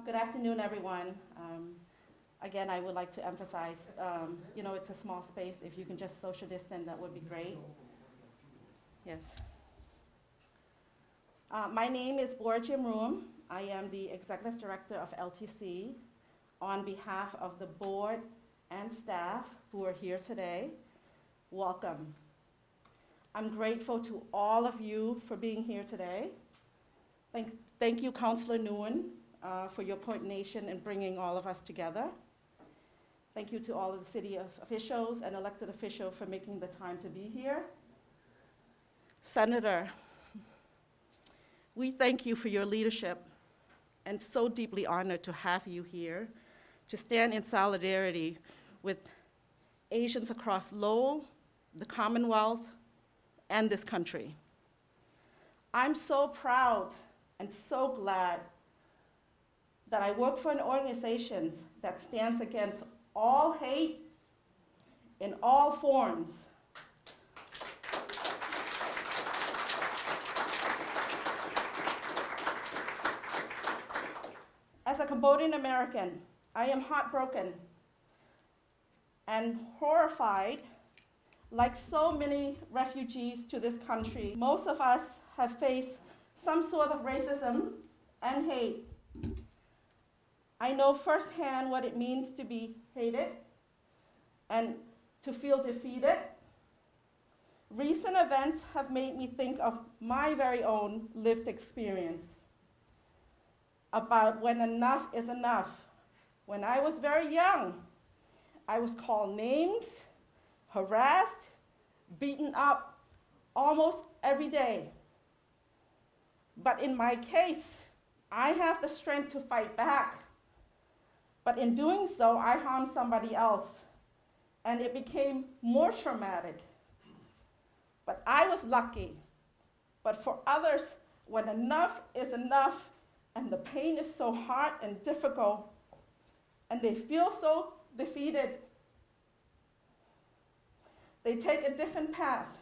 Good afternoon, everyone. Again, I would like to emphasize, it's a small space. If you can just social distance, that would be great. Yes. My name is Bora CHIEMRUOM. I am the Executive Director of LTC. On behalf of the board and staff who are here today, welcome. I'm grateful to all of you for being here today. Thank you, Councillor Nguyen, for your coordination in bringing all of us together. Thank you to all of the city officials and elected officials for making the time to be here. Senator, we thank you for your leadership and so deeply honored to have you here to stand in solidarity with Asians across Lowell, the Commonwealth, and this country. I'm so proud and so glad that I work for an organization that stands against all hate in all forms. As a Cambodian American, I am heartbroken and horrified. Like so many refugees to this country, most of us have faced some sort of racism and hate. I know firsthand what it means to be hated and to feel defeated. Recent events have made me think of my very own lived experience about when enough is enough. When I was very young, I was called names, harassed, beaten up almost every day. But in my case, I have the strength to fight back. But in doing so, I harmed somebody else, and it became more traumatic. But I was lucky. But for others, when enough is enough, and the pain is so hard and difficult, and they feel so defeated, they take a different path.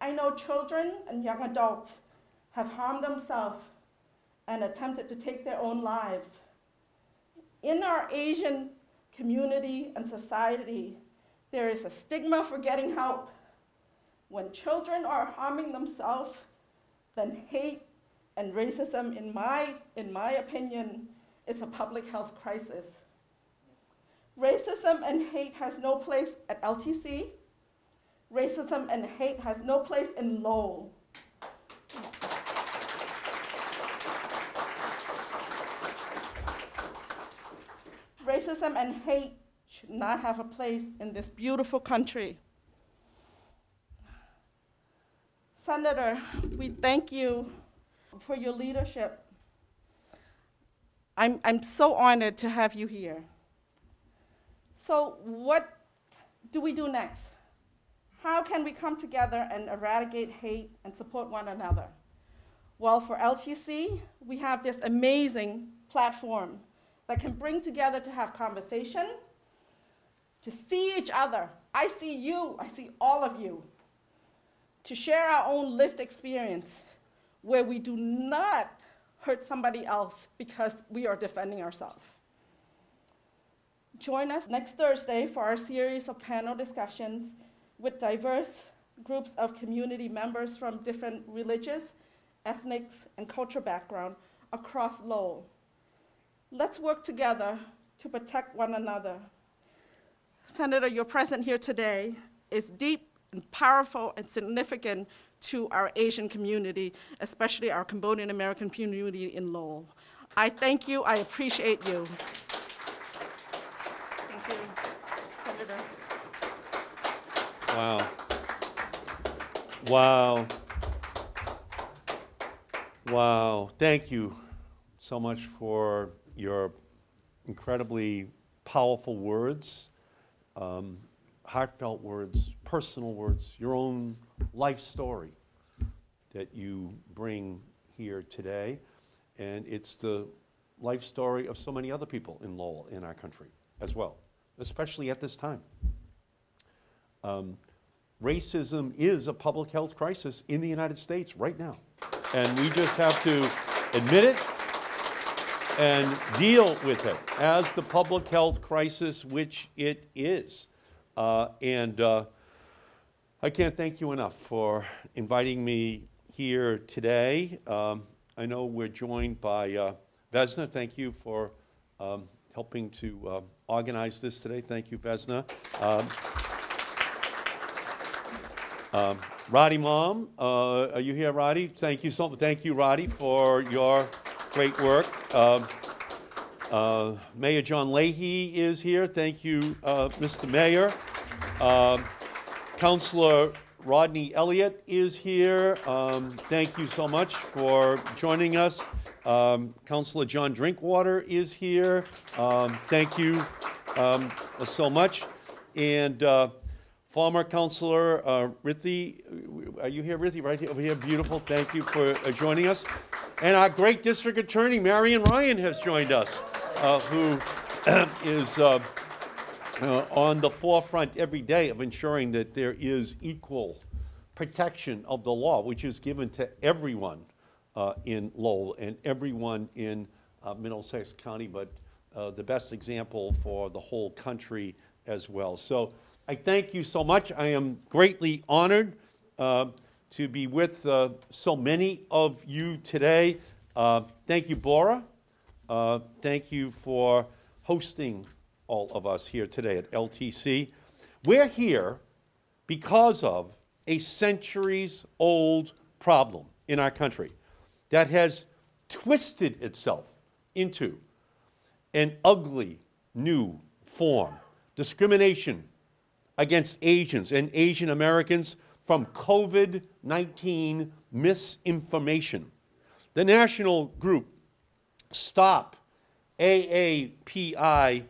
I know children and young adults have harmed themselves and attempted to take their own lives. In our Asian community and society, there is a stigma for getting help. When children are harming themselves, then hate and racism, in my opinion, is a public health crisis. Racism and hate has no place at LTC. Racism and hate has no place in Lowell. Racism and hate should not have a place in this beautiful country. Senator, we thank you for your leadership. I'm so honored to have you here. So what do we do next? How can we come together and eradicate hate and support one another? Well, for LTC, we have this amazing platform that can bring together to have conversation, to see each other. I see you, I see all of you. To share our own lived experience where we do not hurt somebody else because we are defending ourselves. Join us next Thursday for our series of panel discussions with diverse groups of community members from different religious, ethnic, and cultural backgrounds across Lowell. Let's work together to protect one another. Senator, your presence here today is deep and powerful and significant to our Asian community, especially our Cambodian American community in Lowell. I thank you, I appreciate you. Thank you, Senator. Wow. Wow. Wow. Thank you so much for your incredibly powerful words, heartfelt words, personal words, your own life story that you bring here today. And it's the life story of so many other people in Lowell, in our country as well, especially at this time. Racism is a public health crisis in the United States right now. And we just have to admit it and deal with it as the public health crisis which it is. I can't thank you enough for inviting me here today. I know we're joined by Vesna. Thank you for helping to organize this today. Thank you, Vesna. Roddy Mom, are you here, Roddy? Thank you thank you, Roddy, for your great work. Mayor John Leahy is here. Thank you, Mr. Mayor. Councilor Rodney Elliott is here. Thank you so much for joining us. Councilor John Drinkwater is here. Thank you so much. And former Councilor Rithi, are you here, Rithi? Right here, over here, beautiful. Thank you for joining us. And our great District Attorney, Marian RYAN, has joined us, who is on the forefront every day of ensuring that there is equal protection of the law, which is given to everyone in Lowell and everyone in Middlesex County, but the best example for the whole country as well. So I thank you so much. I am greatly honored to be with so many of you today. Thank you, Bora. Thank you for hosting all of us here today at LTC. We're here because of a centuries-old problem in our country that has twisted itself into an ugly new form. Discrimination against Asians and Asian Americans from COVID-19 misinformation. The national group Stop AAPI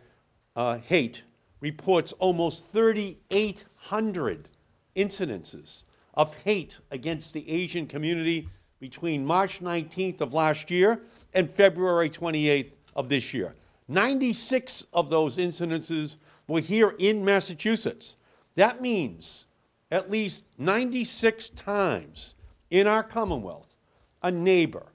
Hate reports almost 3,800 incidences of hate against the Asian community between March 19th of last year and February 28th of this year. 96 of those incidences were here in Massachusetts. That means at least 96 times in our Commonwealth, a neighbor,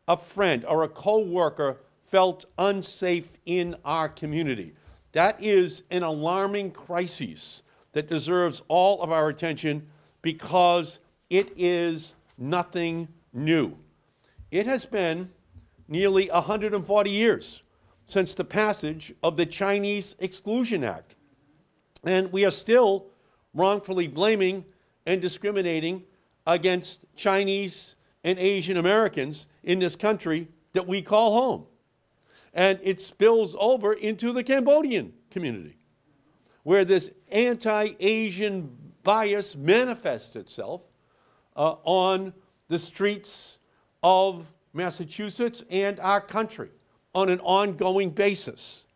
a friend, or a co-worker felt unsafe in our community. That is an alarming crisis that deserves all of our attention because it is nothing new. It has been nearly 140 years since the passage of the Chinese Exclusion Act. And we are still wrongfully blaming and discriminating against Chinese and Asian Americans in this country that we call home. And it spills over into the Cambodian community, where this anti-Asian bias manifests itself on the streets of Massachusetts and our country on an ongoing basis.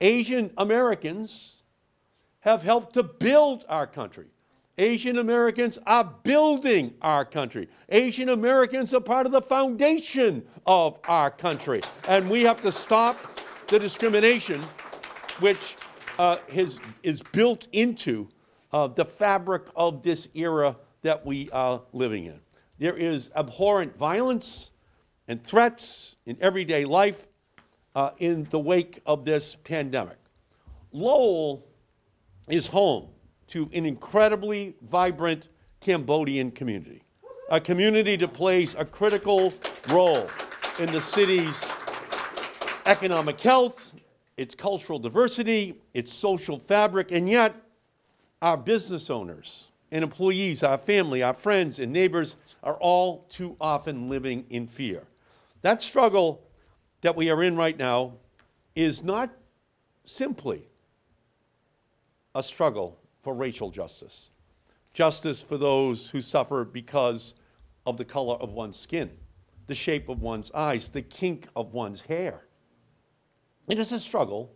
Asian Americans have helped to build our country. Asian Americans are building our country. Asian Americans are part of the foundation of our country. And we have to stop the discrimination which is built into the fabric of this era that we are living in. There is abhorrent violence and threats in everyday life in the wake of this pandemic. Lowell is home to an incredibly vibrant Cambodian community, a community that plays a critical role in the city's economic health, its cultural diversity, its social fabric, and yet our business owners and employees, our family, our friends and neighbors are all too often living in fear. That struggle that we are in right now is not simply a struggle for racial justice, justice for those who suffer because of the color of one's skin, the shape of one's eyes, the kink of one's hair. It is a struggle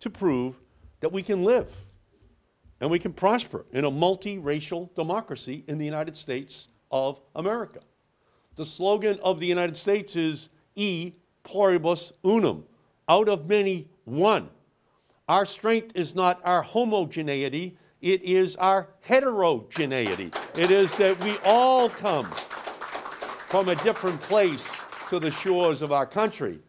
to prove that we can live and we can prosper in a multiracial democracy in the United States of America. The slogan of the United States is E pluribus unum, out of many, one. Our strength is not our homogeneity, it is our heterogeneity. It is that we all come from a different place to the shores of our country,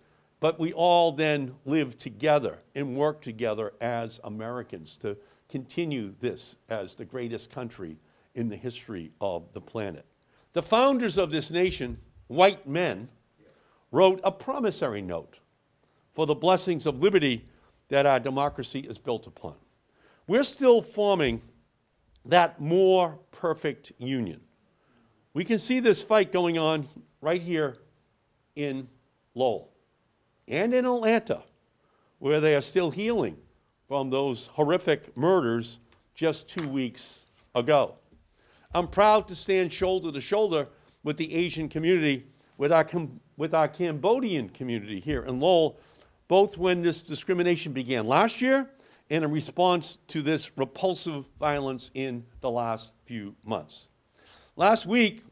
but we all then live together and work together as Americans to continue this as the greatest country in the history of the planet. The founders of this nation, white men, wrote a promissory note for the blessings of liberty that our democracy is built upon. We're still forming that more perfect union. We can see this fight going on right here in Lowell and in Atlanta, where they are still healing from those horrific murders just 2 weeks ago. I'm proud to stand shoulder to shoulder with the Asian community, with our Cambodian community here in Lowell, both when this discrimination began last year and in response to this repulsive violence in the last few months. Last week,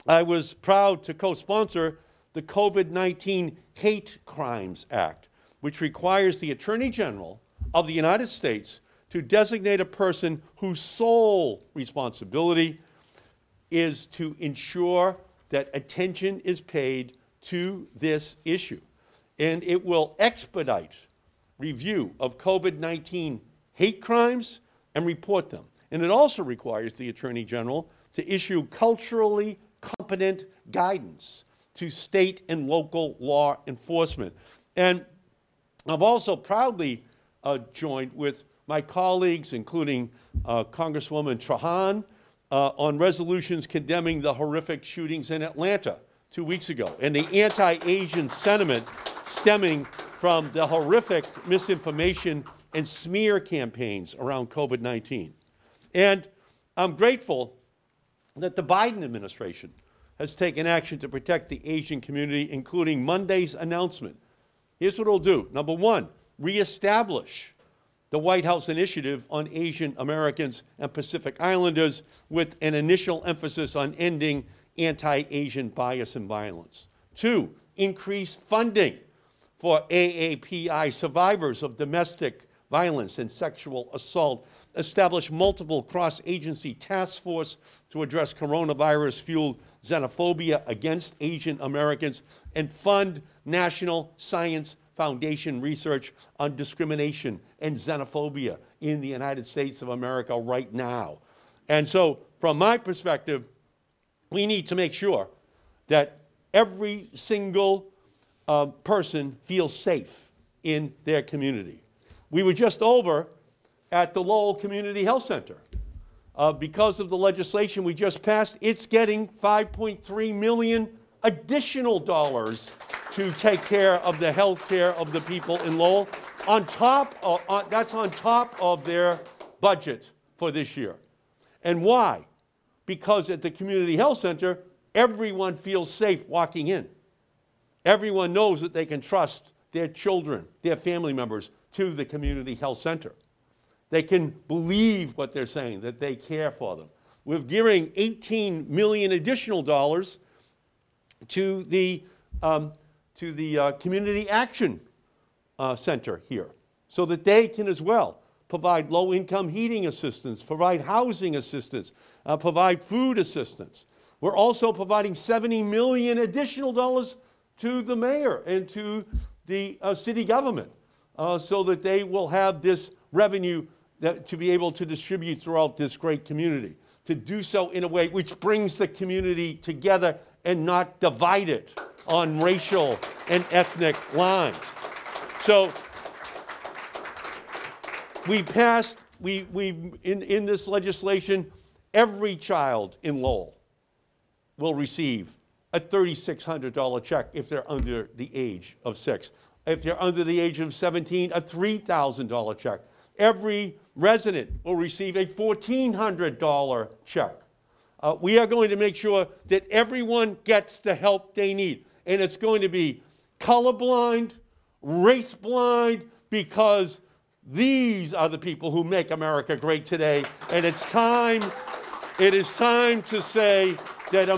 I was proud to co-sponsor the COVID-19 Hate Crimes Act, which requires the Attorney General of the United States to designate a person whose sole responsibility is to ensure that attention is paid to this issue. And it will expedite review of COVID-19 hate crimes and report them. And it also requires the Attorney General to issue culturally competent guidance to state and local law enforcement. And I've also proudly joined with my colleagues, including Congresswoman Trahan, on resolutions condemning the horrific shootings in Atlanta 2 weeks ago, and the anti-Asian sentiment stemming from the horrific misinformation and smear campaigns around COVID-19. And I'm grateful that the Biden administration has taken action to protect the Asian community, including Monday's announcement. Here's what it'll do. Number one, reestablish the White House initiative on Asian Americans and Pacific Islanders with an initial emphasis on ending anti-Asian bias and violence. Two, increase funding for AAPI survivors of domestic violence and sexual assault. Establish multiple cross-agency task force to address coronavirus-fueled xenophobia against Asian Americans, and fund National Science Foundation research on discrimination and xenophobia in the United States of America right now. And so, from my perspective, we need to make sure that every single person feels safe in their community. We were just over at the Lowell Community Health Center. Because of the legislation we just passed, it's getting $5.3 million additional dollars to take care of the health care of the people in Lowell. That's on top of their budget for this year. And why? Because at the Community Health Center, everyone feels safe walking in. Everyone knows that they can trust their children, their family members, to the Community Health Center. They can believe what they're saying, that they care for them. We're giving $18 million additional dollars to the Community Action Center here, so that they can as well provide low-income heating assistance, provide housing assistance, provide food assistance. We're also providing $70 million additional dollars to the mayor and to the city government so that they will have this revenue to be able to distribute throughout this great community, to do so in a way which brings the community together and not divide it on racial and ethnic lines. So we passed, in this legislation, every child in Lowell will receive a $3,600 check if they're under the age of 6. If they're under the age of 17, a $3,000 check. Every resident will receive a $1,400 check. We are going to make sure that everyone gets the help they need. And it's going to be colorblind, race blind, because these are the people who make America great today. And it is time to say that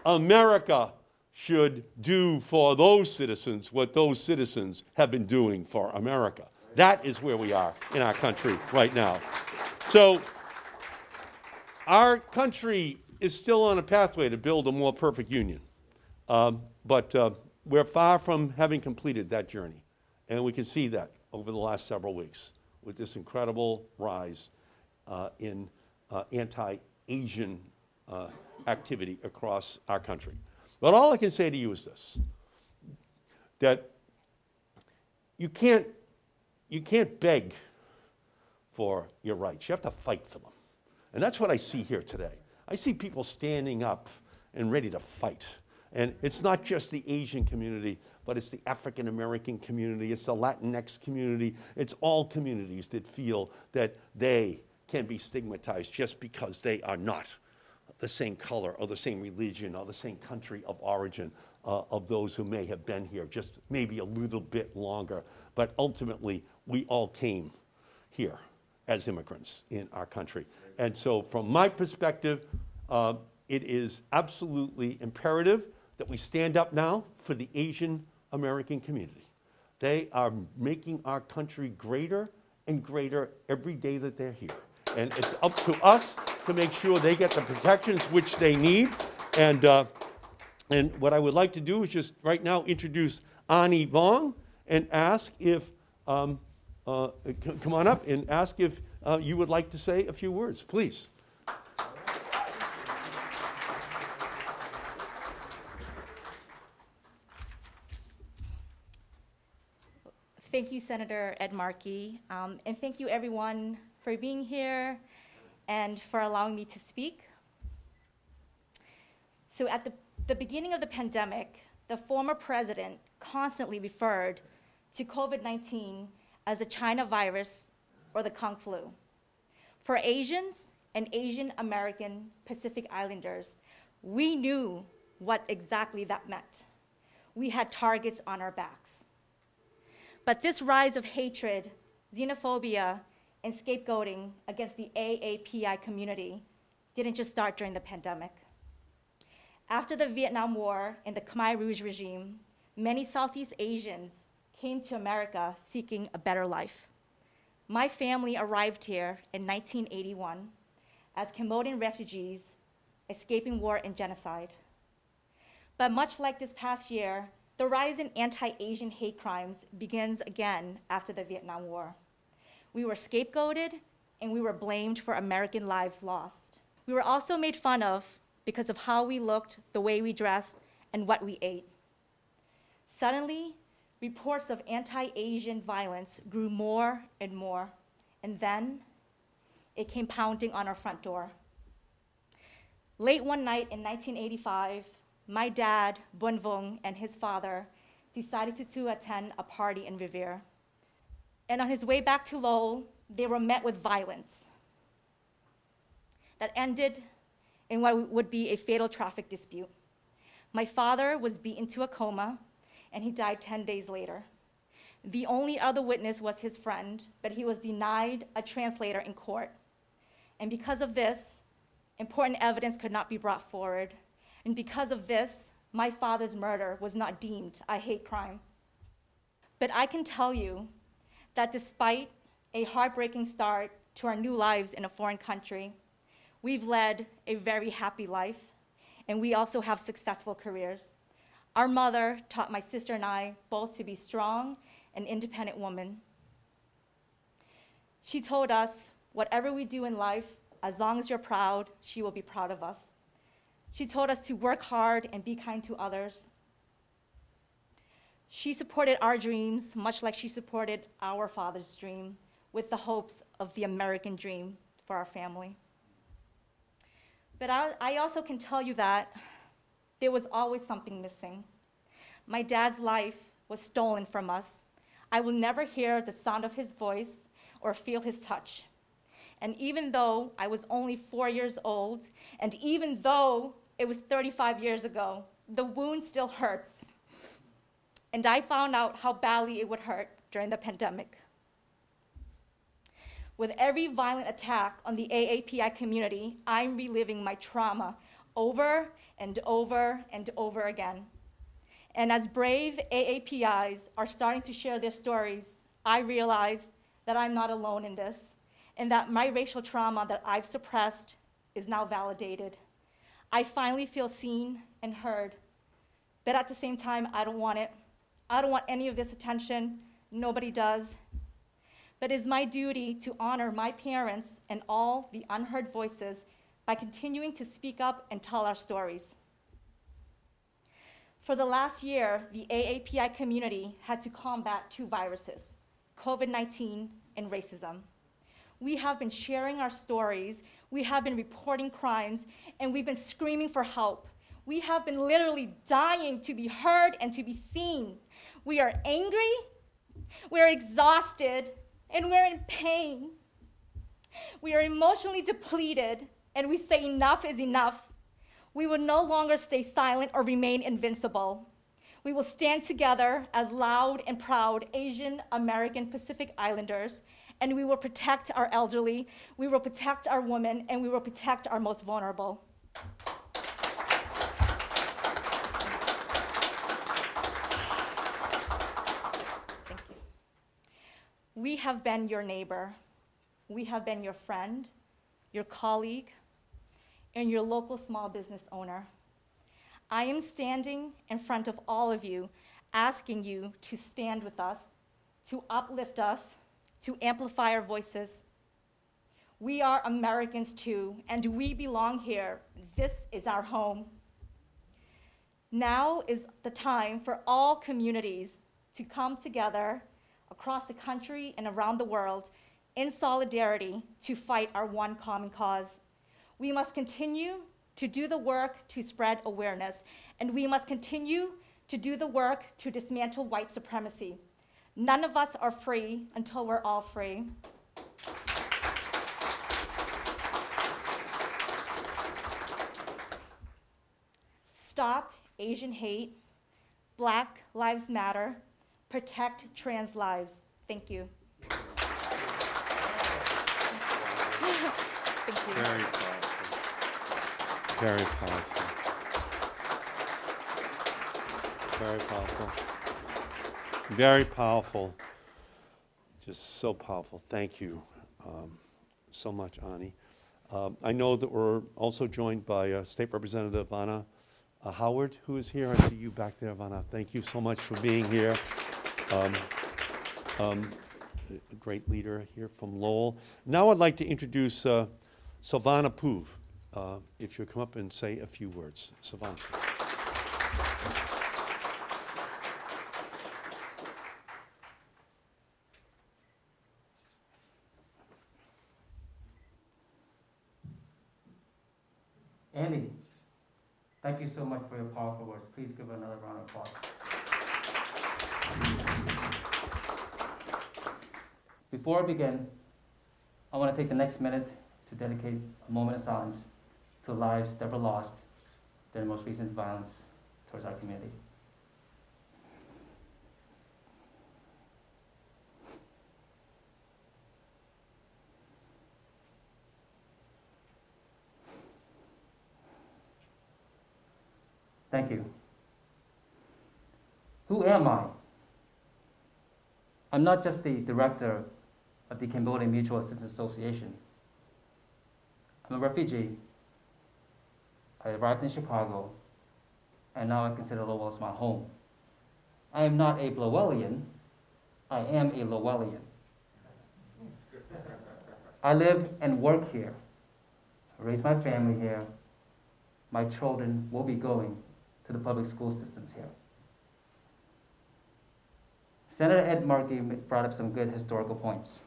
America should do for those citizens what those citizens have been doing for America. That is where we are in our country right now. So our country is still on a pathway to build a more perfect union. But we're far from having completed that journey. And we can see that over the last several weeks with this incredible rise in anti-Asian activity across our country. But all I can say to you is this, that you can't beg for your rights. You have to fight for them. And that's what I see here today. I see people standing up and ready to fight. And it's not just the Asian community, but it's the African American community, it's the Latinx community, it's all communities that feel that they can be stigmatized just because they are not the same color or the same religion or the same country of origin of those who may have been here just maybe a little bit longer. But ultimately, we all came here as immigrants in our country. And so from my perspective, it is absolutely imperative that we stand up now for the Asian American community. They are making our country greater and greater every day that they're here. And it's up to us to make sure they get the protections which they need. And what I would like to do is just right now introduce Ani VONG and ask if, come on up and ask if you would like to say a few words, please. Thank you, Senator Ed Markey, and thank you everyone for being here and for allowing me to speak. So at the beginning of the pandemic, the former president constantly referred to COVID-19 as the China virus or the Kung flu. For Asians and Asian American Pacific Islanders, we knew what exactly that meant. We had targets on our backs. But this rise of hatred, xenophobia, and scapegoating against the AAPI community didn't just start during the pandemic. After the Vietnam War and the Khmer Rouge regime, many Southeast Asians came to America seeking a better life. My family arrived here in 1981 as Cambodian refugees escaping war and genocide. But much like this past year, the rise in anti-Asian hate crimes begins again after the Vietnam War. We were scapegoated and we were blamed for American lives lost. We were also made fun of because of how we looked, the way we dressed, and what we ate. Suddenly, reports of anti-Asian violence grew more and more, and then it came pounding on our front door. Late one night in 1985, my dad, Bun Vung, and his father decided to attend a party in Revere. And on his way back to Lowell, they were met with violence that ended in what would be a fatal traffic dispute. My father was beaten to a coma, and he died 10 days later. The only other witness was his friend, but he was denied a translator in court. And because of this, important evidence could not be brought forward. And because of this, my father's murder was not deemed a hate crime. But I can tell you that despite a heartbreaking start to our new lives in a foreign country, we've led a very happy life, and we also have successful careers. Our mother taught my sister and I both to be strong and independent women. She told us, whatever we do in life, as long as you're proud, she will be proud of us. She told us to work hard and be kind to others. She supported our dreams, much like she supported our father's dream, with the hopes of the American dream for our family. But I also can tell you that there was always something missing. My dad's life was stolen from us. I will never hear the sound of his voice or feel his touch. And even though I was only 4 years old, and even though it was 35 years ago, the wound still hurts. And I found out how badly it would hurt during the pandemic. With every violent attack on the AAPI community, I'm reliving my trauma over and over and over again. And as brave AAPIs are starting to share their stories, I realize that I'm not alone in this, and that my racial trauma that I've suppressed is now validated. I finally feel seen and heard. But at the same time, I don't want it. I don't want any of this attention. Nobody does. But it is my duty to honor my parents and all the unheard voices by continuing to speak up and tell our stories. For the last year, the AAPI community had to combat two viruses, COVID-19 and racism. We have been sharing our stories, we have been reporting crimes, and we've been screaming for help. We have been literally dying to be heard and to be seen. We are angry, we're exhausted, and we're in pain. We are emotionally depleted, and we say enough is enough. We will no longer stay silent or remain invincible. We will stand together as loud and proud Asian American Pacific Islanders, and we will protect our elderly, we will protect our women, and we will protect our most vulnerable. Thank you. We have been your neighbor. We have been your friend, your colleague, and your local small business owner. I am standing in front of all of you, asking you to stand with us, to uplift us, to amplify our voices. We are Americans too, and we belong here. This is our home. Now is the time for all communities to come together across the country and around the world in solidarity to fight our one common cause. We must continue to do the work to spread awareness, and we must continue to do the work to dismantle white supremacy. None of us are free until we're all free. Stop Asian hate, Black Lives Matter, protect trans lives. Thank you. Thank you. Very powerful. Very powerful. Very powerful. Very powerful. Just so powerful. Thank you so much, Ani. I know that we're also joined by State Representative Sovanna Howard, who is here. I see you back there, Sovanna. Thank you so much for being here. A great leader here from Lowell. Now I'd like to introduce Sovanna POUV. If you'll come up and say a few words. Sovanna. Andy, thank you so much for your powerful words. Please give another round of applause. Before I begin, I want to take the next minute to dedicate a moment of silence to lives that were lost during the most recent violence towards our community. Thank you. Who am I? I'm not just the director of the Cambodian Mutual Assistance Association. I'm a refugee. I arrived in Chicago, and now I consider Lowell as my home. I am not a Lowellian, I am a Lowellian. I live and work here. I raise my family here. My children will be going to the public school systems here. Senator Ed Markey brought up some good historical points.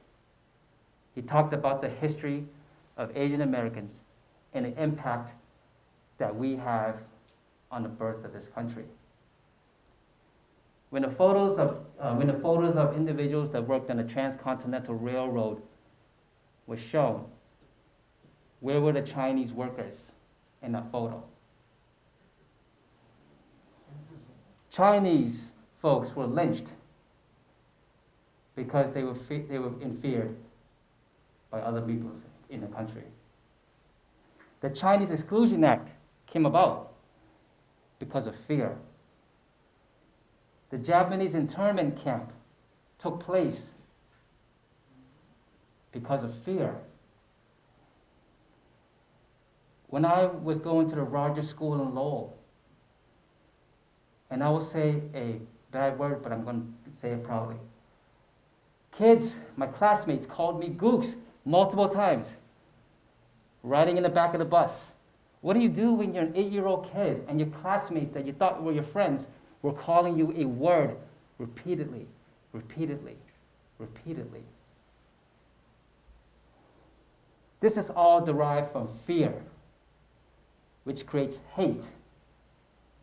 He talked about the history of Asian Americans and the impact that we have on the birth of this country. When the photos of individuals that worked on the Transcontinental Railroad was shown, where were the Chinese workers in that photo? Chinese folks were lynched because they were feared by other people in the country. The Chinese Exclusion Act came about because of fear. The Japanese internment camp took place because of fear. When I was going to the Rogers School in Lowell, and I will say a bad word, but I'm going to say it proudly. Kids, my classmates, called me gooks multiple times, riding in the back of the bus. What do you do when you're an 8-year-old kid and your classmates that you thought were your friends were calling you a word repeatedly, repeatedly, repeatedly? This is all derived from fear, which creates hate,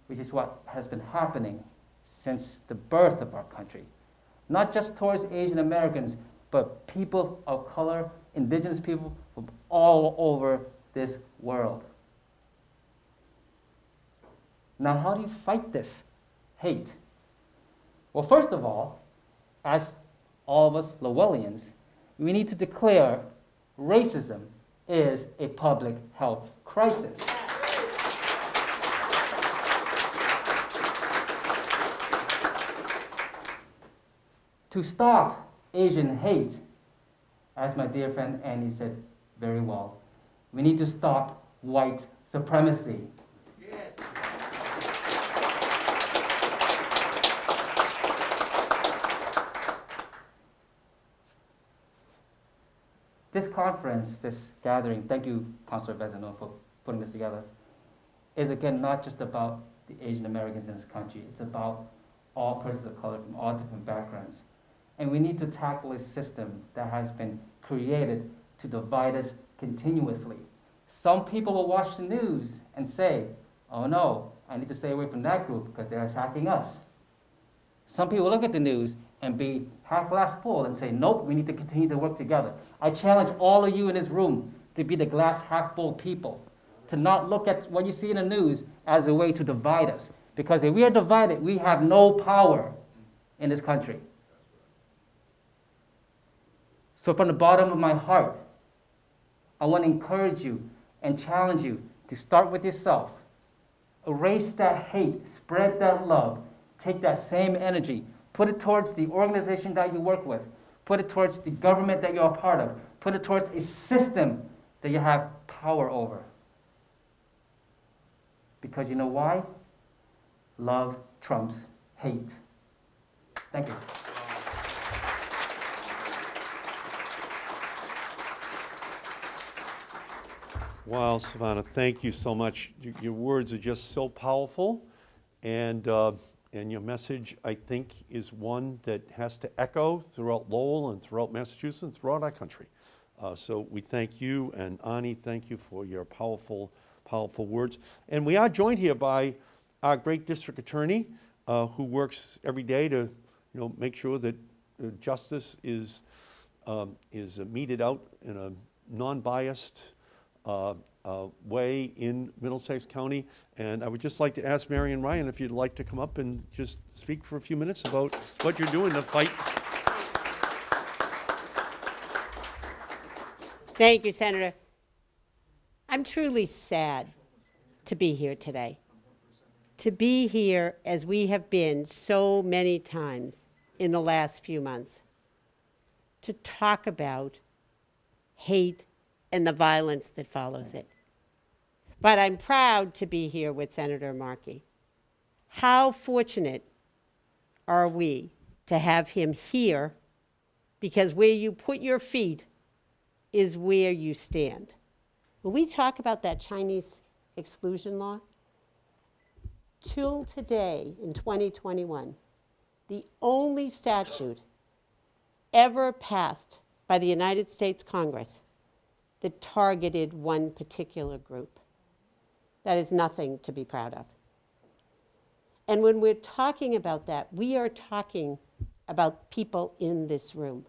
which is what has been happening since the birth of our country. Not just towards Asian Americans, but people of color, indigenous people from all over this world. Now, how do you fight this hate? Well, first of all, as all of us Lowellians, we need to declare racism is a public health crisis. To stop Asian hate, as my dear friend Annie said very well, we need to stop white supremacy. This conference, this gathering, thank you, Councilor Vezano, for putting this together, is again not just about the Asian Americans in this country. It's about all persons of color from all different backgrounds. And we need to tackle a system that has been created to divide us continuously. Some people will watch the news and say, oh no, I need to stay away from that group because they're attacking us. Some people look at the news and be half glass full and say, nope, we need to continue to work together. I challenge all of you in this room to be the glass half full people, to not look at what you see in the news as a way to divide us. Because if we are divided, we have no power in this country. So from the bottom of my heart, I want to encourage you and challenge you to start with yourself. Erase that hate, spread that love, take that same energy, put it towards the organization that you work with, put it towards the government that you're a part of, put it towards a system that you have power over. Because you know why? Love trumps hate. Thank you. Wow, Sovanna, thank you so much. Your words are just so powerful, and your message, I think, is one that has to echo throughout Lowell and throughout Massachusetts and throughout our country. So we thank you, and Ani, thank you for your powerful, powerful words. And we are joined here by our great district attorney, who works every day to, make sure that justice is meted out in a non-biased way in Middlesex County. And I would just like to ask Marian RYAN if you'd like to come up and just speak for a few minutes about what you're doing to fight. Thank you, Senator. I'm truly sad to be here today. To be here as we have been so many times in the last few months. To talk about hate and the violence that follows it. But I'm proud to be here with Senator Markey. How fortunate are we to have him here, because where you put your feet is where you stand. When we talk about that Chinese exclusion law, till today in 2021, the only statute ever passed by the United States Congress that targeted one particular group. That is nothing to be proud of. And when we're talking about that, we are talking about people in this room.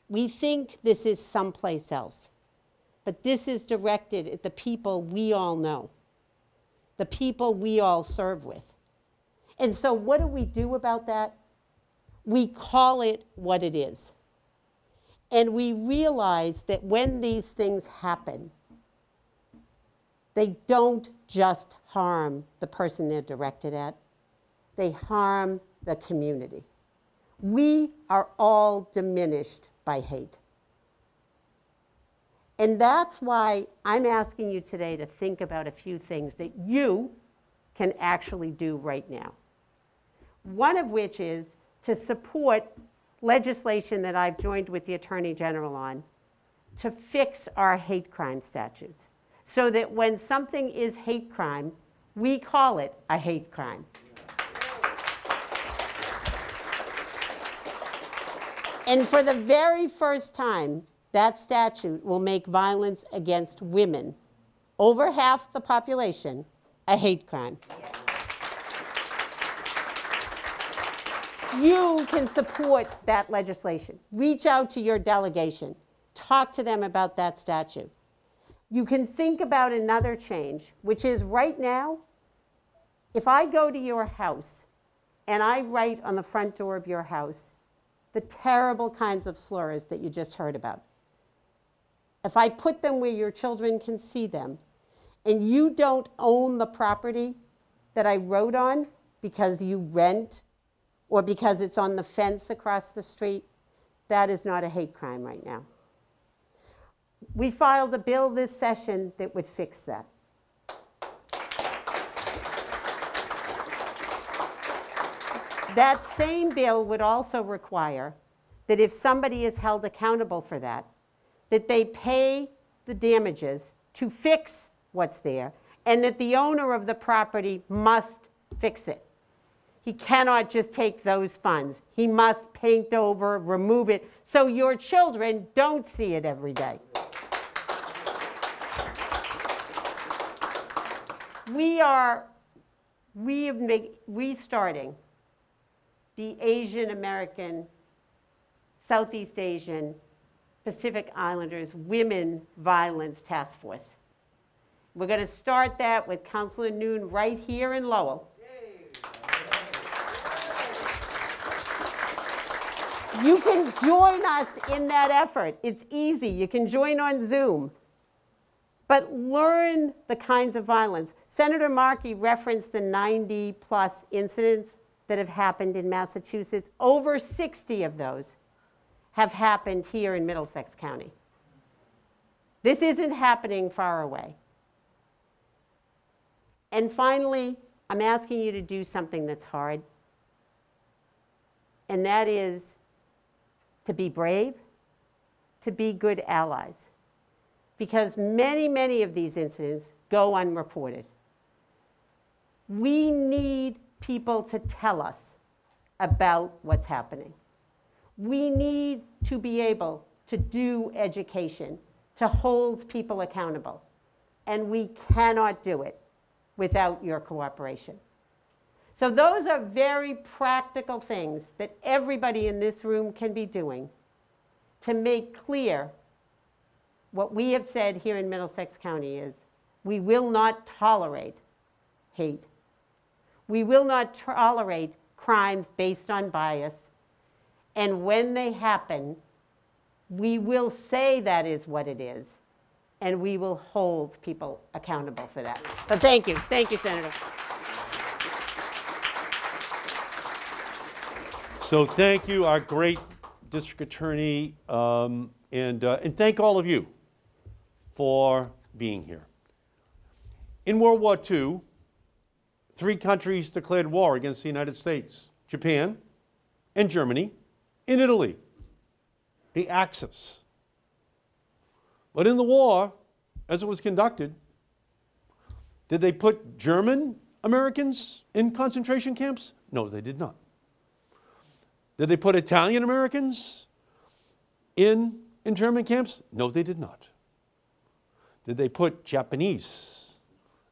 We think this is someplace else, but this is directed at the people we all know, the people we all serve with. And so what do we do about that? We call it what it is. And we realize that when these things happen, they don't just harm the person they're directed at, they harm the community. We are all diminished by hate. And that's why I'm asking you today to think about a few things that you can actually do right now. One of which is to support legislation that I've joined with the Attorney General on to fix our hate crime statutes so that when something is hate crime, we call it a hate crime. And for the very first time, that statute will make violence against women, over half the population, a hate crime. You can support that legislation. Reach out to your delegation. Talk to them about that statute. You can think about another change, which is right now, if I go to your house and I write on the front door of your house the terrible kinds of slurs that you just heard about, if I put them where your children can see them, and you don't own the property that I wrote on because you rent or because it's on the fence across the street, that is not a hate crime right now. We filed a bill this session that would fix that. That same bill would also require that if somebody is held accountable for that, that they pay the damages to fix what's there, and that the owner of the property must fix it. He cannot just take those funds. He must paint over, remove it, so your children don't see it every day. We are restarting the Asian American, Southeast Asian, Pacific Islanders Women Violence Task Force. We're going to start that with Councilor Noon right here in Lowell. You can join us in that effort. It's easy. You can join on Zoom. But learn the kinds of violence. Senator Markey referenced the 90+ incidents that have happened in Massachusetts. Over 60 of those have happened here in Middlesex County. This isn't happening far away. And finally, I'm asking you to do something that's hard, and that is to be brave, to be good allies, because many, many of these incidents go unreported. We need people to tell us about what's happening. We need to be able to do education, to hold people accountable, and we cannot do it without your cooperation. So those are very practical things that everybody in this room can be doing to make clear what we have said here in Middlesex County is we will not tolerate hate. We will not tolerate crimes based on bias. And when they happen, we will say that is what it is, and we will hold people accountable for that. So thank you. Thank you, Senator. So thank you, our great district attorney, and thank all of you for being here. In World War II, 3 countries declared war against the United States: Japan and Germany and Italy, the Axis. But in the war, as it was conducted, did they put German Americans in concentration camps? No, they did not. Did they put Italian Americans in internment camps? No, they did not. Did they put Japanese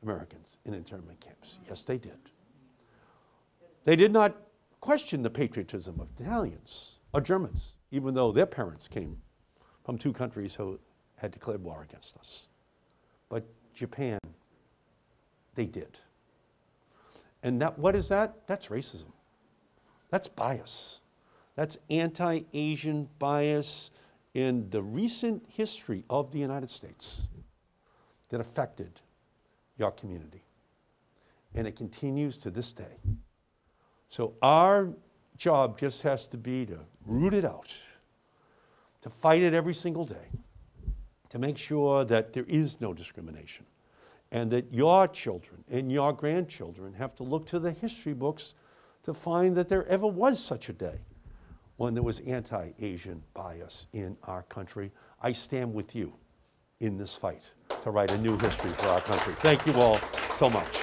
Americans in internment camps? Yes, they did. They did not question the patriotism of Italians or Germans, even though their parents came from 2 countries who had declared war against us. But Japan, they did. And that, what is that? That's racism. That's bias. That's anti-Asian bias in the recent history of the United States that affected your community. And it continues to this day. So our job just has to be to root it out, to fight it every single day, to make sure that there is no discrimination, and that your children and your grandchildren have to look to the history books to find that there ever was such a day when there was anti-Asian bias in our country. I stand with you in this fight to write a new history for our country. Thank you all so much.